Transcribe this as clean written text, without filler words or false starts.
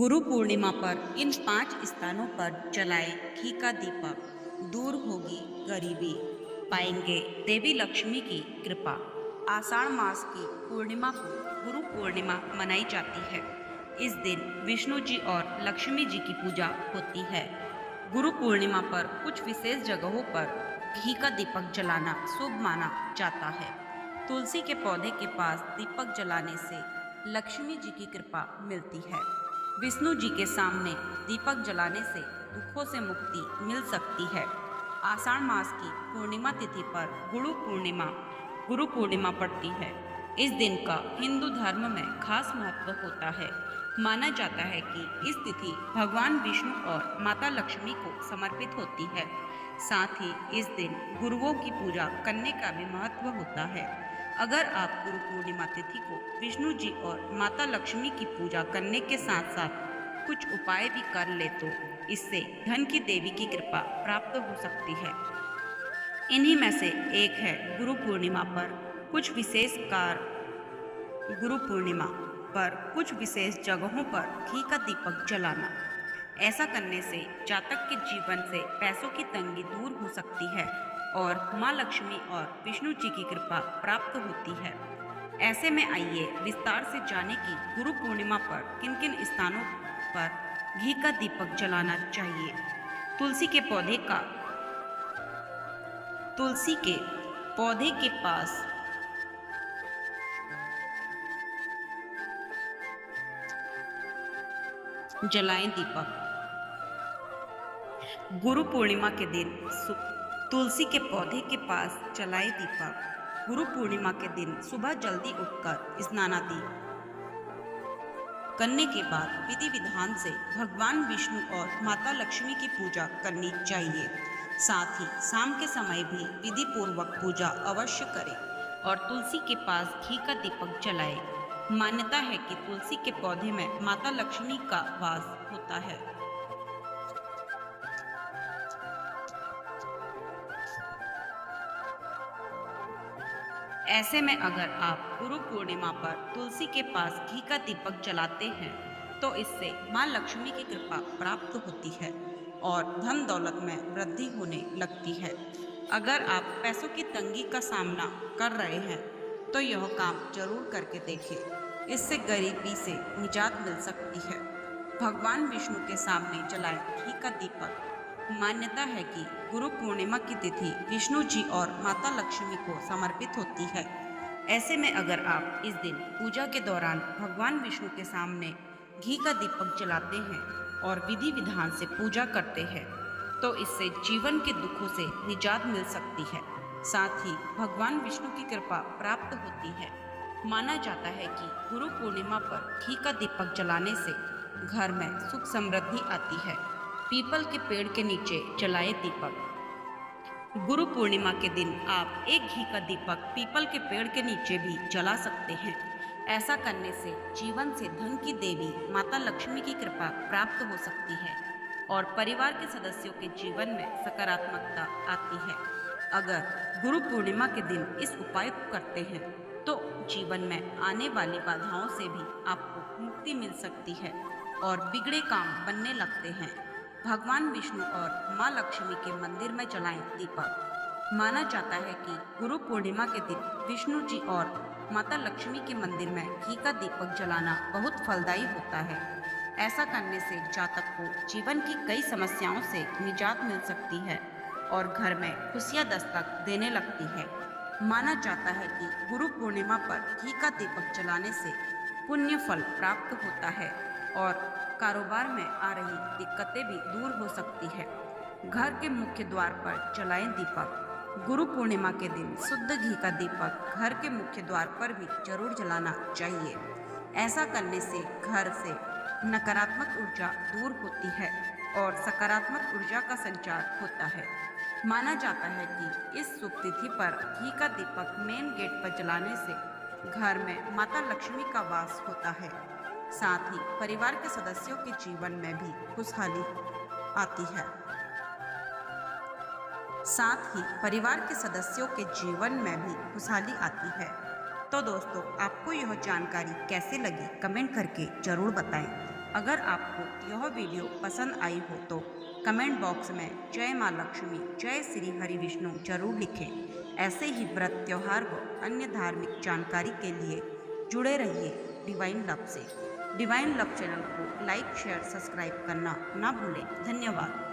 गुरु पूर्णिमा पर इन 5 स्थानों पर जलाएं घी का दीपक, दूर होगी गरीबी, पाएंगे देवी लक्ष्मी की कृपा। आषाढ़ मास की पूर्णिमा को गुरु पूर्णिमा मनाई जाती है। इस दिन विष्णु जी और लक्ष्मी जी की पूजा होती है। गुरु पूर्णिमा पर कुछ विशेष जगहों पर घी का दीपक जलाना शुभ माना जाता है। तुलसी के पौधे के पास दीपक जलाने से लक्ष्मी जी की कृपा मिलती है। विष्णु जी के सामने दीपक जलाने से दुखों से मुक्ति मिल सकती है। आषाढ़ मास की पूर्णिमा तिथि पर गुरु पूर्णिमा पड़ती है। इस दिन का हिंदू धर्म में खास महत्व होता है। माना जाता है कि इस तिथि भगवान विष्णु और माता लक्ष्मी को समर्पित होती है। साथ ही इस दिन गुरुओं की पूजा करने का भी महत्व होता है। अगर आप गुरु पूर्णिमा तिथि को विष्णु जी और माता लक्ष्मी की पूजा करने के साथ साथ कुछ उपाय भी कर ले तो इससे धन की देवी की कृपा प्राप्त हो सकती है। इन्हीं में से एक है गुरु पूर्णिमा पर कुछ विशेष जगहों पर घी का दीपक जलाना। ऐसा करने से जातक के जीवन से पैसों की तंगी दूर हो सकती है और माँ लक्ष्मी और विष्णु जी की कृपा प्राप्त होती है। ऐसे में आइए विस्तार से जाने कि गुरु पूर्णिमा पर किन किन स्थानों पर घी का दीपक जलाना चाहिए। तुलसी के पौधे के पास जलाएं दीपक। गुरु पूर्णिमा के दिन तुलसी के पौधे के पास जलाएं दीपक। गुरु पूर्णिमा के दिन सुबह जल्दी उठकर स्नानादि करने के बाद विधि विधान से भगवान विष्णु और माता लक्ष्मी की पूजा करनी चाहिए। साथ ही शाम के समय भी विधि पूर्वक पूजा अवश्य करें और तुलसी के पास घी का दीपक जलाएं। मान्यता है कि तुलसी के पौधे में माता लक्ष्मी का वास होता है। ऐसे में अगर आप गुरु पूर्णिमा पर तुलसी के पास घी का दीपक जलाते हैं तो इससे मां लक्ष्मी की कृपा प्राप्त होती है और धन दौलत में वृद्धि होने लगती है। अगर आप पैसों की तंगी का सामना कर रहे हैं तो यह काम जरूर करके देखें। इससे गरीबी से निजात मिल सकती है। भगवान विष्णु के सामने जलाएं घी का दीपक। मान्यता है कि गुरु पूर्णिमा की तिथि विष्णु जी और माता लक्ष्मी को समर्पित होती है। ऐसे में अगर आप इस दिन पूजा के दौरान भगवान विष्णु के सामने घी का दीपक जलाते हैं और विधि विधान से पूजा करते हैं तो इससे जीवन के दुखों से निजात मिल सकती है। साथ ही भगवान विष्णु की कृपा प्राप्त होती है। माना जाता है कि गुरु पूर्णिमा पर घी का दीपक जलाने से घर में सुख समृद्धि आती है। पीपल के पेड़ के नीचे जलाएं दीपक। गुरु पूर्णिमा के दिन आप एक घी का दीपक पीपल के पेड़ के नीचे भी जला सकते हैं। ऐसा करने से जीवन से धन की देवी माता लक्ष्मी की कृपा प्राप्त हो सकती है और परिवार के सदस्यों के जीवन में सकारात्मकता आती है। अगर गुरु पूर्णिमा के दिन इस उपाय को करते हैं तो जीवन में आने वाली बाधाओं से भी आपको मुक्ति मिल सकती है और बिगड़े काम बनने लगते हैं। भगवान विष्णु और माँ लक्ष्मी के मंदिर में जलाएं दीपक। माना जाता है कि गुरु पूर्णिमा के दिन विष्णु जी और माता लक्ष्मी के मंदिर में घी का दीपक जलाना बहुत फलदायी होता है। ऐसा करने से जातक को जीवन की कई समस्याओं से निजात मिल सकती है और घर में खुशियां दस्तक देने लगती है। माना जाता है कि गुरु पूर्णिमा पर घी का दीपक जलाने से पुण्य फल प्राप्त होता है और कारोबार में आ रही दिक्कतें भी दूर हो सकती है। घर के मुख्य द्वार पर जलाएं दीपक। गुरु पूर्णिमा के दिन शुद्ध घी का दीपक घर के मुख्य द्वार पर भी जरूर जलाना चाहिए। ऐसा करने से घर से नकारात्मक ऊर्जा दूर होती है और सकारात्मक ऊर्जा का संचार होता है। माना जाता है कि इस शुभ तिथि पर घी का दीपक मेन गेट पर जलाने से घर में माता लक्ष्मी का वास होता है। साथ ही परिवार के सदस्यों के जीवन में भी खुशहाली आती है। तो दोस्तों, आपको यह जानकारी कैसे लगी कमेंट करके जरूर बताएं। अगर आपको यह वीडियो पसंद आई हो तो कमेंट बॉक्स में जय माँ लक्ष्मी, जय श्री हरि विष्णु जरूर लिखें। ऐसे ही व्रत त्योहार व अन्य धार्मिक जानकारी के लिए जुड़े रहिए डिवाइन लव से। डिवाइन लव चैनल को लाइक, शेयर, सब्सक्राइब करना ना भूलें। धन्यवाद।